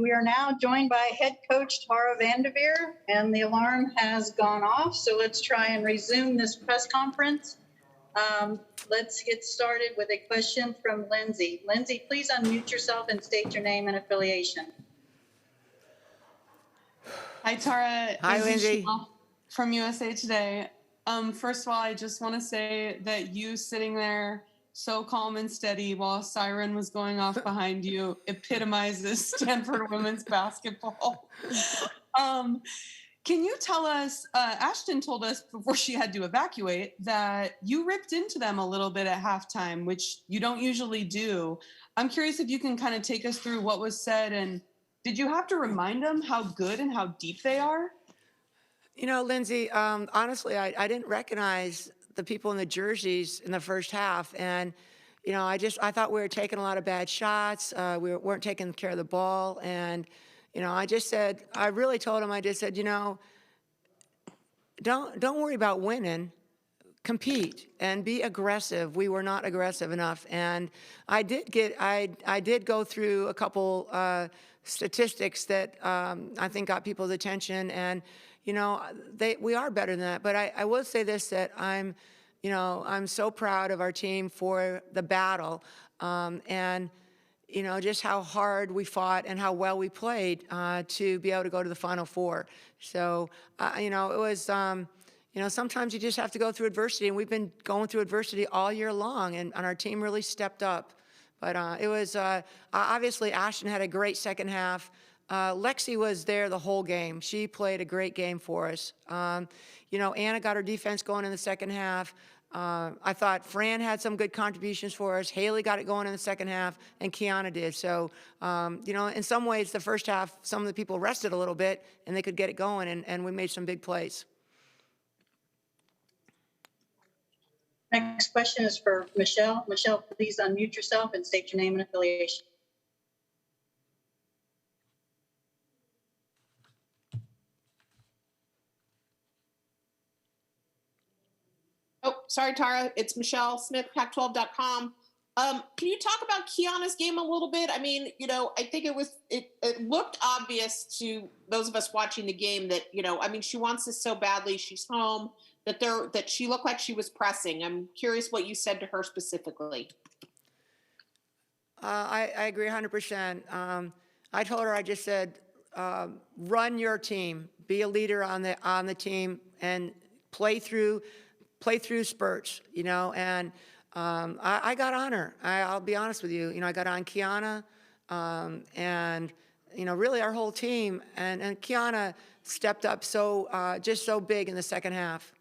We are now joined by head coach Tara VanDerveer, and the alarm has gone off. So let's try and resume this press conference. Let's get started with a question from Lindsay. Lindsay, please unmute yourself and state your name and affiliation. Hi, Tara. Hi, Lindsay. From USA Today. First of all, I just want to say that you sitting there so calm and steady while a siren was going off behind you epitomizes Stanford women's basketball. Can you tell us, Ashton told us before she had to evacuate that you ripped into them a little bit at halftime, which you don't usually do. I'm curious if you can kind of take us through what was said, and did you have to remind them how good and how deep they are? You know, Lindsay, honestly, I didn't recognize the people in the jerseys in the first half. And, you know, I thought we were taking a lot of bad shots. We weren't taking care of the ball. And, you know, I really told him, I just said, you know, don't worry about winning. Compete and be aggressive. We were not aggressive enough. And I did go through a couple statistics that I think got people's attention. And, you know, we are better than that. But I will say this, that I'm so proud of our team for the battle, and, you know, just how hard we fought and how well we played to be able to go to the Final Four. So, you know, it was, you know, sometimes you just have to go through adversity, and we've been going through adversity all year long, and our team really stepped up. But it was, obviously, Ashton had a great second half. Lexi was there the whole game. She played a great game for us. You know, Anna got her defense going in the second half. I thought Fran had some good contributions for us. Haley got it going in the second half, and Kiana did. So, you know, in some ways, the first half, some of the people rested a little bit, and they could get it going, and we made some big plays. Next question is for Michelle. Michelle, please unmute yourself and state your name and affiliation. Oh, sorry, Tara. It's Michelle Smith, Pac12.com. Can you talk about Kiana's game a little bit? I mean, you know, I think it looked obvious to those of us watching the game that, you know, I mean, she wants this so badly. She's home. That she looked like she was pressing. I'm curious what you said to her specifically. I agree 100%. I told her, I just said, run your team, be a leader on the team, and play through spurts, you know. And I got on her. I'll be honest with you. You know, I got on Kiana, and, you know, really our whole team. And Kiana stepped up just so big in the second half.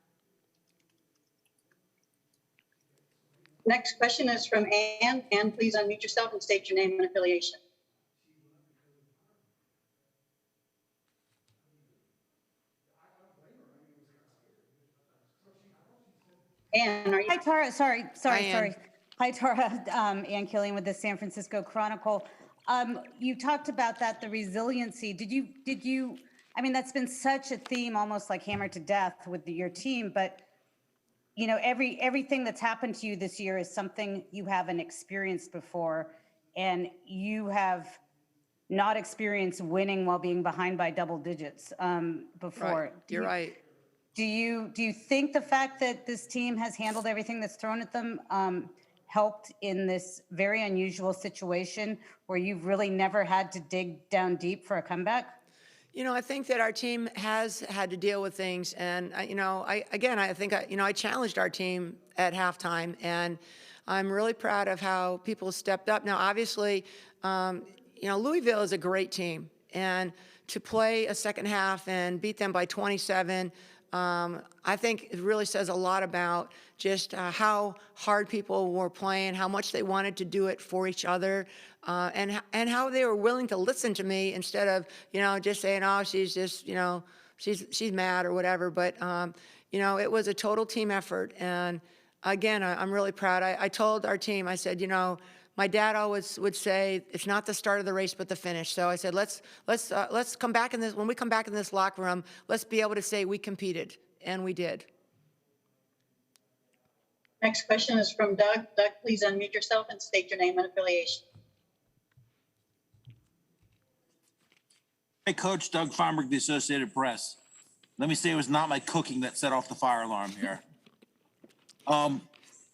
Next question is from Ann. Ann, please unmute yourself and state your name and affiliation. Ann, are you? Hi, Tara. Sorry. Ann. Hi, Tara. Ann Killian with the San Francisco Chronicle. You talked about that, the resiliency. Did you, I mean, that's been such a theme, almost like hammered to death with your team, but you know, everything that's happened to you this year is something you haven't experienced before, and you have not experienced winning while being behind by double digits before. Right. You're right. Do you think the fact that this team has handled everything that's thrown at them helped in this very unusual situation where you've really never had to dig down deep for a comeback? You know, I think that our team has had to deal with things, and you know, I think I challenged our team at halftime, and I'm really proud of how people stepped up. Now, obviously, you know, Louisville is a great team, and to play a second half and beat them by 27, I think it really says a lot about just how hard people were playing, how much they wanted to do it for each other, and how they were willing to listen to me instead of, you know, just saying, oh, she's just, you know, she's mad or whatever. But, you know, it was a total team effort. And again, I'm really proud. I told our team, I said, you know, my dad always would say, it's not the start of the race, but the finish. So I said, let's come back in this, when we come back in this locker room, let's be able to say we competed, and we did. Next question is from Doug. Doug, please unmute yourself and state your name and affiliation. Coach Doug Feinberg, the Associated Press. Let me say it was not my cooking that set off the fire alarm here.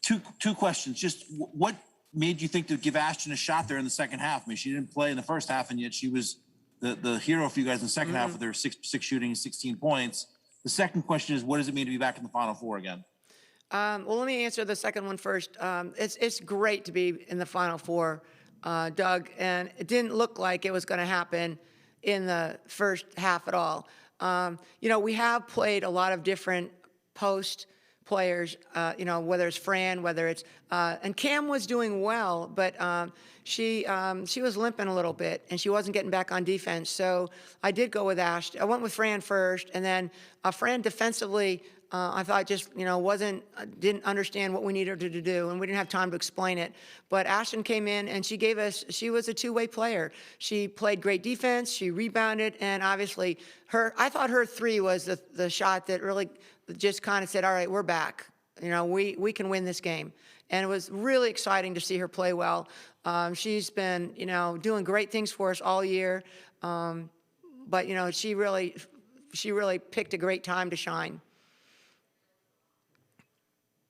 Two questions. Just what made you think to give Ashton a shot there in the second half? I mean, she didn't play in the first half, and yet she was the hero for you guys in the second half with their six shooting and 16 points. The second question is, what does it mean to be back in the Final Four again? Well, let me answer the second one first. It's great to be in the Final Four, Doug, and it didn't look like it was going to happen in the first half at all. We have played a lot of different post players, whether it's Fran, whether it's, and Cam was doing well, but she was limping a little bit and she wasn't getting back on defense. So I did go with Ash. I went with Fran first, and then Fran defensively, I thought just, didn't understand what we needed her to do, and we didn't have time to explain it. But Ashton came in and she was a two-way player. She played great defense, she rebounded, and obviously I thought her three was the shot that really just kind of said, all right, we're back. We can win this game. And it was really exciting to see her play well. She's been, doing great things for us all year. But, she really picked a great time to shine.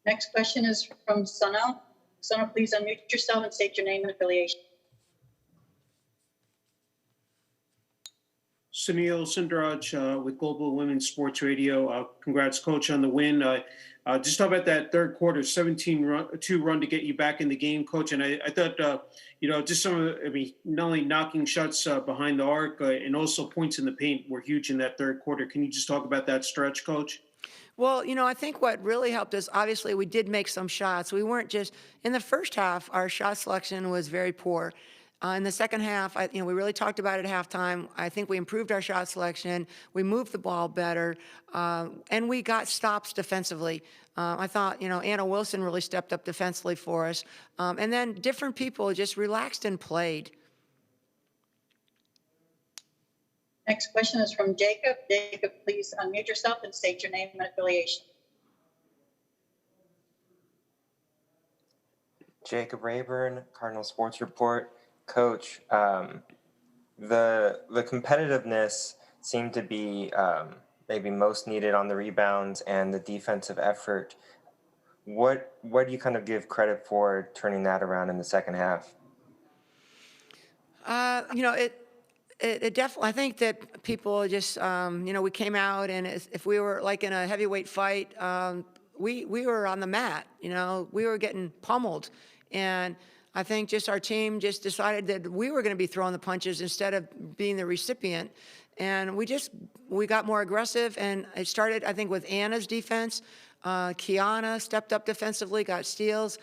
Next question is from Sunil. Sunil, please unmute yourself and state your name and affiliation. Sunil Sundaraj with Global Women's Sports Radio. Congrats, Coach, on the win. Just talk about that third quarter, 17-2 run to get you back in the game, Coach. And I thought, just some of not only knocking shots behind the arc and also points in the paint were huge in that third quarter. Can you just talk about that stretch, Coach? Well, I think what really helped us, obviously, we did make some shots. We weren't just, in the first half, our shot selection was very poor. In the second half, we really talked about it at halftime. I think we improved our shot selection. We moved the ball better, and we got stops defensively. I thought, Anna Wilson really stepped up defensively for us. And then different people just relaxed and played. Next question is from Jacob. Jacob, please unmute yourself and state your name and affiliation. Jacob Rayburn, Cardinal Sports Report. Coach, the competitiveness seemed to be maybe most needed on the rebounds and the defensive effort. What do you kind of give credit for turning that around in the second half? It definitely, I think that people just, we came out, and if we were like in a heavyweight fight, we were on the mat, we were getting pummeled. And I think just our team just decided that we were going to be throwing the punches instead of being the recipient. And we got more aggressive, and it started, I think, with Anna's defense. Kiana stepped up defensively, got steals.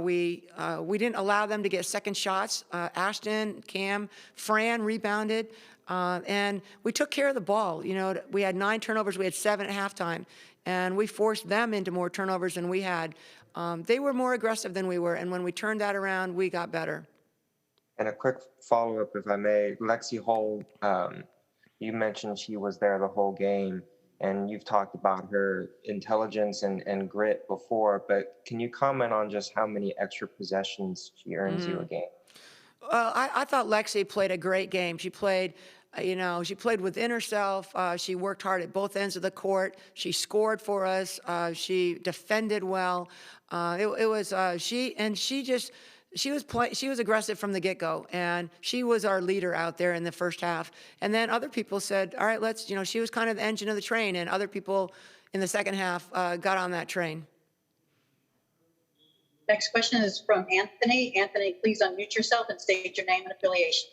We didn't allow them to get second shots. Ashton, Cam, Fran rebounded, and we took care of the ball. We had 9 turnovers. We had 7 at halftime, and we forced them into more turnovers than we had. They were more aggressive than we were, and when we turned that around, we got better. And a quick follow-up, if I may. Lexi Hull, you mentioned she was there the whole game, and you've talked about her intelligence and grit before, but can you comment on just how many extra possessions she earns you a game? Well, I thought Lexi played a great game. She played, she played within herself. She worked hard at both ends of the court. She scored for us. She defended well. She was aggressive from the get-go, and she was our leader out there in the first half. And then other people said, all right, she was kind of the engine of the train, and other people in the second half got on that train. Next question is from Anthony. Anthony, please unmute yourself and state your name and affiliation.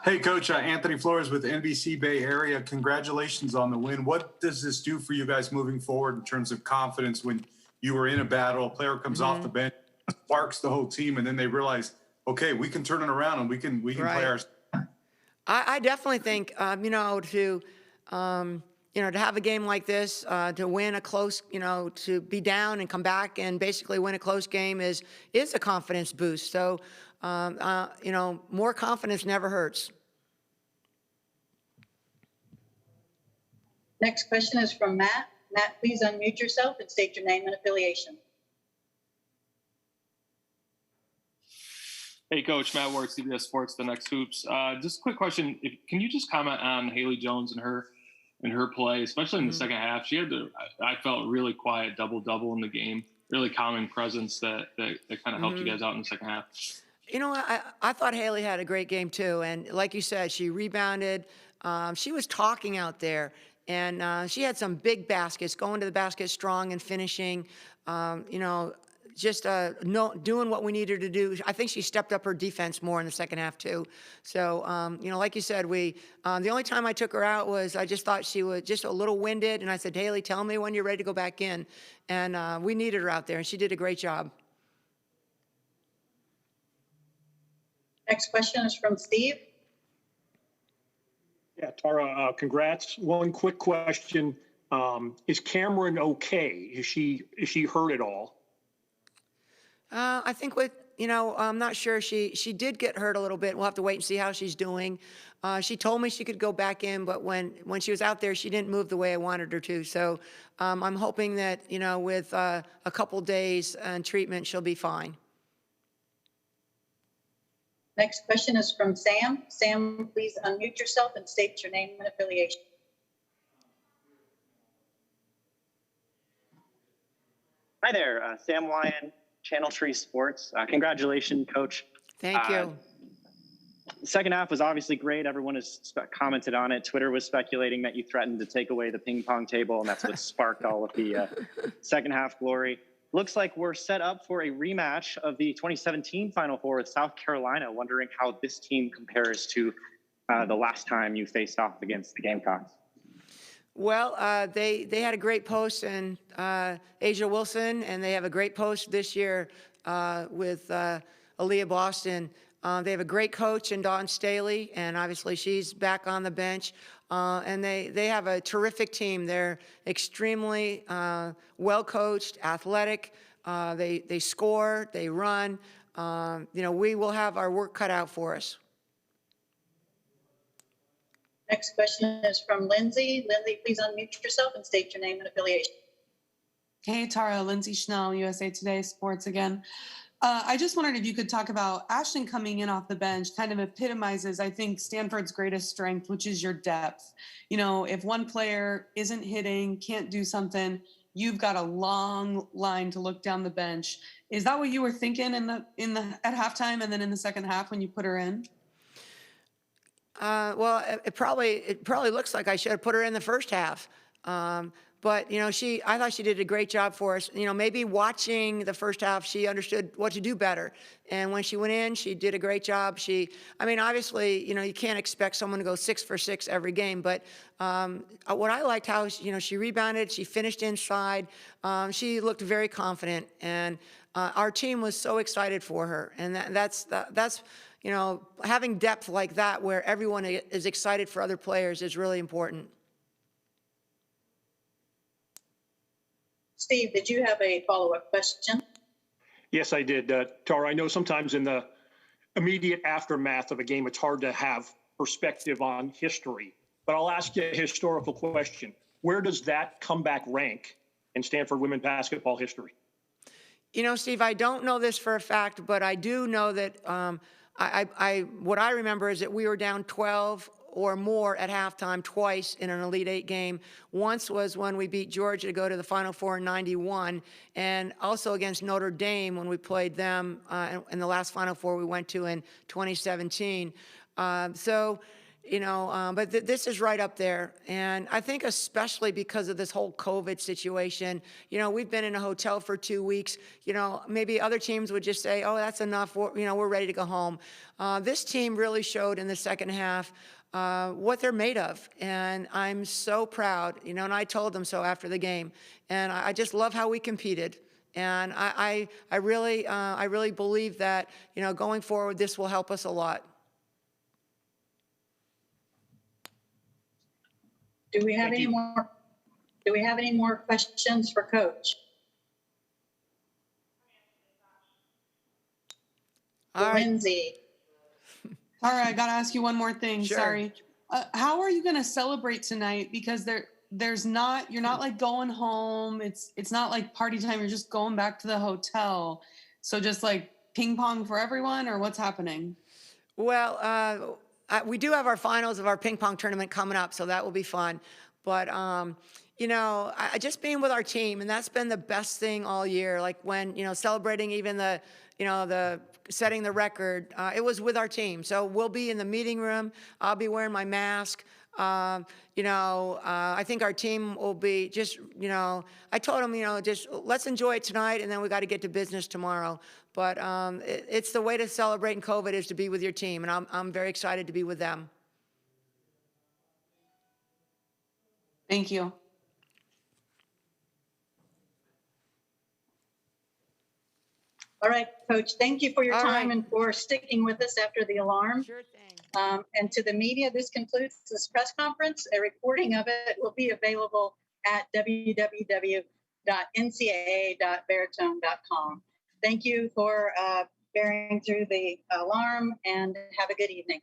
Hey, Coach, Anthony Flores with NBC Bay Area. Congratulations on the win. What does this do for you guys moving forward in terms of confidence when you were in a battle, a player comes off the bench, sparks the whole team, and then they realize, okay, we can turn it around and we can play our. I definitely think, to have a game like this, to win a close, to be down and come back and basically win a close game is a confidence boost. So, more confidence never hurts. Next question is from Matt. Matt, please unmute yourself and state your name and affiliation. Hey, Coach Matt Ward, CBS Sports, The Next Hoops. Just a quick question: can you just comment on Haley Jones and her play, especially in the second half? She had I felt really quiet double in the game, really calming presence that kind of helped you guys out in the second half. You know, I thought Haley had a great game too, and like you said, she rebounded. She was talking out there, and she had some big baskets, going to the basket strong and finishing. You know, just doing what we needed to do. I think she stepped up her defense more in the second half too. So, you know, like you said, the only time I took her out was I just thought she was just a little winded, and I said, Haley, tell me when you're ready to go back in. And we needed her out there, and she did a great job. Next question is from Steve. Yeah, Tara, congrats. One quick question. Is Cameron okay? Is she hurt at all? I think I'm not sure. She did get hurt a little bit. We'll have to wait and see how she's doing. She told me she could go back in, but when she was out there, she didn't move the way I wanted her to. So I'm hoping that, with a couple days and treatment, she'll be fine. Next question is from Sam. Sam, please unmute yourself and state your name and affiliation. Hi there, Sam Lyon, Channel Tree Sports. Congratulations, Coach. Thank you. The second half was obviously great. Everyone has commented on it. Twitter was speculating that you threatened to take away the ping pong table, and that's what sparked all of the second half glory. Looks like we're set up for a rematch of the 2017 Final Four with South Carolina. Wondering how this team compares to the last time you faced off against the Gamecocks. Well, they had a great post in Asia Wilson, and they have a great post this year with Aaliyah Boston. They have a great coach in Dawn Staley, and obviously she's back on the bench. And they have a terrific team. They're extremely well coached, athletic. They score, they run. We will have our work cut out for us. Next question is from Lindsay. Lindsay, please unmute yourself and state your name and affiliation. Hey, Tara, Lindsay Schnell, USA Today Sports again. I just wondered if you could talk about Ashton coming in off the bench kind of epitomizes, I think, Stanford's greatest strength, which is your depth. If one player isn't hitting, can't do something, you've got a long line to look down the bench. Is that what you were thinking at halftime and then in the second half when you put her in? Well, it probably looks like I should have put her in the first half. But, I thought she did a great job for us. Maybe watching the first half, she understood what to do better. And when she went in, she did a great job. Obviously, you can't expect someone to go 6 for 6 every game. But what I liked how, she rebounded, she finished inside. She looked very confident. And our team was so excited for her. And that's having depth like that where everyone is excited for other players is really important. Steve, did you have a follow-up question? Yes, I did. Tara, I know sometimes in the immediate aftermath of a game, it's hard to have perspective on history. But I'll ask you a historical question. Where does that comeback rank in Stanford women's basketball history? Steve, I don't know this for a fact, but I do know that what I remember is that we were down 12 or more at halftime twice in an Elite Eight game. Once was when we beat Georgia to go to the Final Four in -- and also against Notre Dame when we played them in the last Final Four we went to in 2017. But this is right up there. And I think especially because of this whole COVID situation, we've been in a hotel for 2 weeks. Maybe other teams would just say, oh, that's enough. We're ready to go home. This team really showed in the second half what they're made of. And I'm so proud, and I told them so after the game. And I just love how we competed. And I really believe that, going forward, this will help us a lot. Do we have any more questions for Coach? Lindsay. All right, I got to ask you one more thing. Sure. Sorry. How are you going to celebrate tonight? Because you're not like going home. It's not like party time. You're just going back to the hotel. So just like ping pong for everyone, or what's happening? Well, we do have our finals of our ping pong tournament coming up, so that will be fun. But you know, just being with our team, and that's been the best thing all year. Like when, you know, celebrating even the, you know, the setting the record, it was with our team. So we'll be in the meeting room. I'll be wearing my mask. You know, I think our team will be just, you know, I told them, you know, just let's enjoy it tonight, and then we got to get to business tomorrow. But it's the way to celebrate in COVID is to be with your team, and I'm very excited to be with them. Thank you. All right, Coach, thank you for your All time right. and for sticking with us after the alarm. Sure thing. And to the media, this concludes this press conference. A recording of it will be available at www.ncaa.veritone.com. Thank you for bearing through the alarm, and have a good evening.